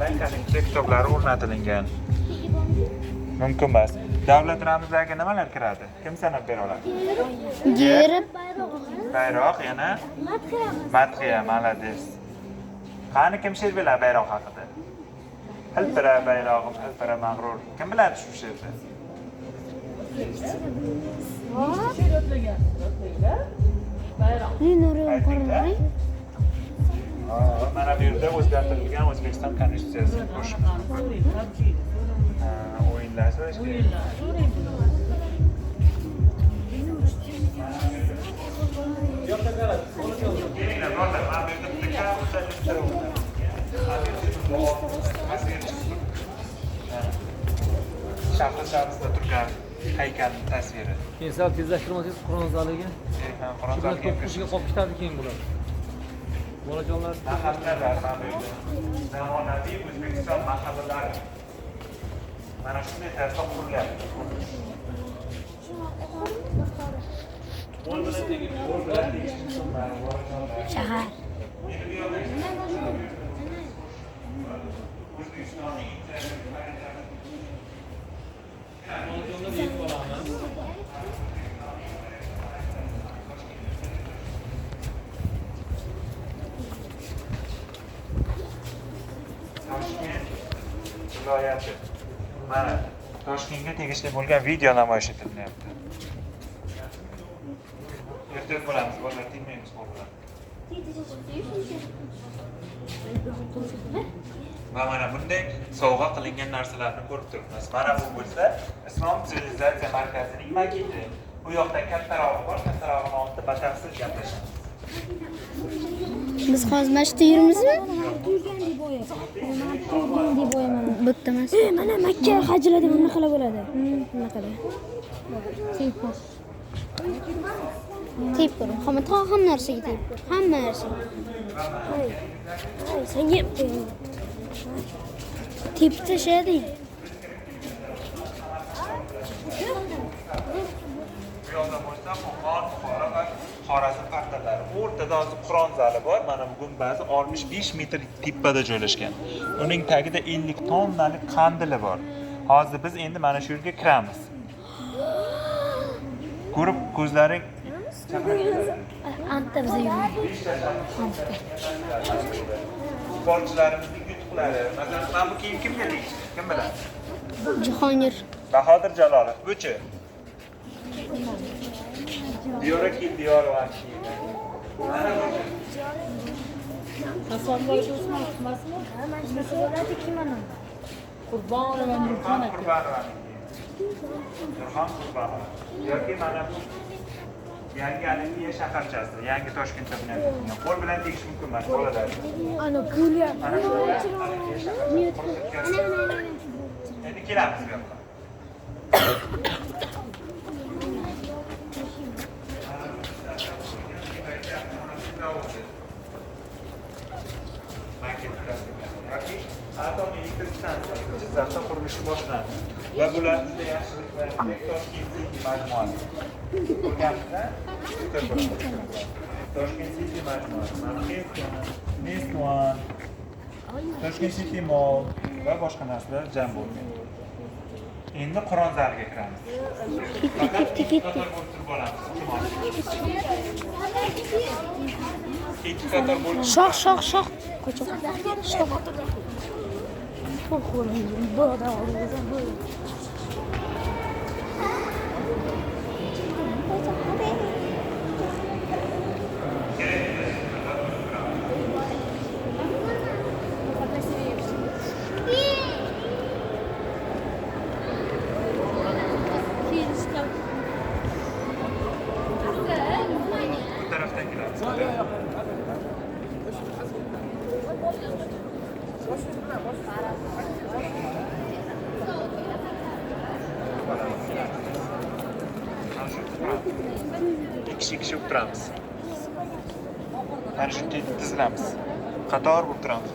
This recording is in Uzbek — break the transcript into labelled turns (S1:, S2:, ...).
S1: Konstitutsiya kitoblari o'rnatilgan. Mumkin emas. Davlat ramzlariga nimalar kiradi? Kim sanab bera oladi?
S2: Yer,
S1: Bayroq, yana madhiya, malades. Qani kim she'r biladi bayroq haqida? Hilpira bayrog'im, hilpira mag'rur. Kim biladi shu she'rni?
S2: Nuriy Qo'rg'onay.
S1: Mana bu yerda o'zgartirilgan O'zbekiston Konstitutsiyasi qo'shimcha. O'yinlar so'rash kerak. Kelinglar, bolalar, mana bu yerda bitta katta illustratsiya shahrimizda turgan haykalning tasviri.
S3: Keyin sal tezlashtirmasangiz Qur'on zaliga.
S1: Qur'on
S3: Bular
S1: zaliga
S3: to'qqiziga qolib ketadi keyin bular. Bolajonlar
S1: mahallalar mana bu yerda. Zamonaviy O'zbekiston mahallalari. Mana shunday tarzda qurilyapti.
S2: Shahar.
S1: Toshkent viloyati. Mana Toshkentga tegishli bo'lgan video namoyish etilyapti. Ehtiyot bo'lamiz, bolalar tegmaymiz qo'llar. Va mana bunday sovg'a qilingan narsalarni ko'rib turibmiz. Mana bu bo'lsa Islom sivilizatsiya markazining maketi. Bu yoqda kattarog'i bor, kattarog'ini oldida batafsil gaplashamiz.
S2: Biz hozir masjidda yuramizmi? Bitta emas. Mana Makka hajlada bunaqa qilib bo'ladi. Bunaqada. Tep ko'ring. Hamma narsaga tep. Hamma narsa. Senga tep tashadi.
S1: Bu yoqda bo'lsa Qo'qon, Buxoro va Xorazm portallari. O'rtada hozir Qur'on zali bor. Mana bu gumbazi 65 metr tepada joylashgan. Uning tagida 50 tonnalik qandili bor. Hozir biz endi mana shu yerga kiramiz. Ko'rib ko'zlaring
S2: Anta biza yuramiz.
S1: Sportchilarimizning yutuqlari. Masalan, mana bu kiyim kimga tegishli? Kim biladi?
S2: Jahongir.
S1: Bahodir Jalolov. Buchi. Diyorakil Diyorova. Mana bu.
S3: Qurbonova Nurxon aka.
S1: Nurxon Qurbonova. Yoki mana bu yangi Olimpiya shaharchasi, yangi Toshkentda bo'layotgan. Qo'l bilan tegish mumkin emas, bolalar.
S2: Ana kulya.
S1: Mana shu Olimpiya shaharchasi. Endi kelamiz bu yoqqa. Atom elektr stansiyasi Jizzaxda qurilishi boshlandi. Va bularning yaxshilik va Toshkent City majmuasi. Ko'rganmizda? Toshkent City majmuasi. Mana Nest One, Toshkent City Mall va boshqa narsalar jam bo'lgan. Endi Qur'on zaliga kiramiz. Faqat ikki qator bo'lib turib olamiz. Ikki qator bo'lib
S2: Shoh. Qo'choq. Shoh.
S1: bu tarafdan kiramiz. İki kişi o'tiramiz. Mana shunday tizilamiz. Qator bo'lib turamiz.